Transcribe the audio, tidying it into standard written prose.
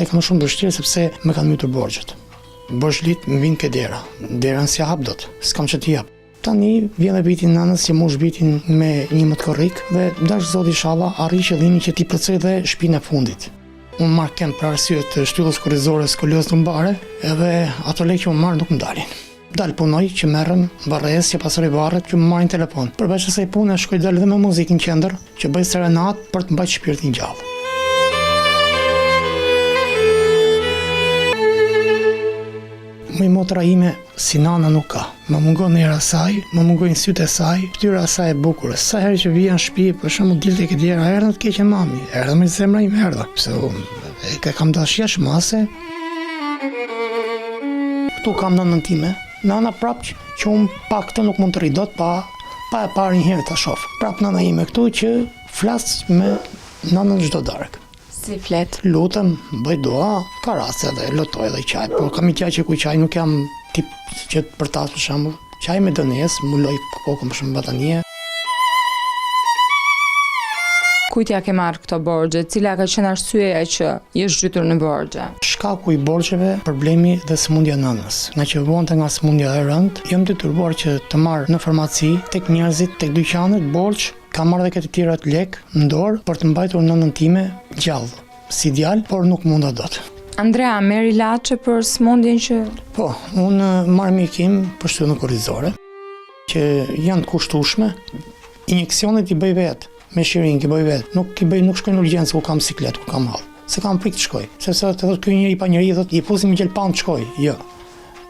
E kam shumë vështirë sepse më kanë mbytur borxhet. Borxhlit më vinë ke dera. Derën si hap dot, s'kam që t'i jap. Tani vjen dhe vitin nanës që mosh vitin me një më të korrik dhe dash zoti inshallah arri qëllimin që ti plotësoj dhe shtëpinë e fundit. Unë marr kem për arsye të shtyllës korrizore skolioz lumbare, edhe ato lekë që unë marr nuk më dalin. Dal punoj që merrem varrës që pasuri varret që më marrin telefon. Përveç asaj pune shkoj dal edhe me muzikë në qendër që bëj serenat për të mbajtur shpirtin gjallë. Më motra ime si nana nuk ka. Më mungon era saj, më mungojnë sytë e saj, fytyra e saj e bukur. Sa herë që vjen në shtëpi, për shembull dilte ke djera, erdhën të keqen mami, erdhën me zemra ime erdhën. Pse unë kam dashje shmase. Ktu kam nënën time. Nana prapë që unë pak të nuk mund të rri dot pa e parë një herë ta shoh. Prapë nana ime këtu që flas me nanën çdo darkë. Si flet? Lutem, bëj dua, ka raste dhe lotoj dhe qaj, por kam i qaj që ku qaj nuk jam tip që të përtas për shembull. Qaj me dënes, muloj kokën për shumë batanie. Kujt ja ke marrë këto borxhe? Cila ka qenë arsyeja që je zhytur në borxhe? Shkaku i borxheve, problemi dhe sëmundja nënës. Nga që vonte nga sëmundja e rënd, jam detyruar që të marr në farmaci, tek njerëzit, tek dyqanet, borxh. Kam marrë dhe këtë tjera të lek në dorë për të mbajtur nënën time gjallë, si djalë, por nuk munda dot. Andrea, merr ilaçe për sëmundjen që... Po, unë marr mjekim për shtyllën korrizore, që janë të kushtueshme. Injeksionet i bëj vetë, me shirin i bëj vetë. Nuk shkoj në urgjencë ku kam siklet, ku kam hall. Se kam prik të shkoj. Sepse të thotë ky njeri pa njeri thotë i fusim gjelpan të shkoj. Jo.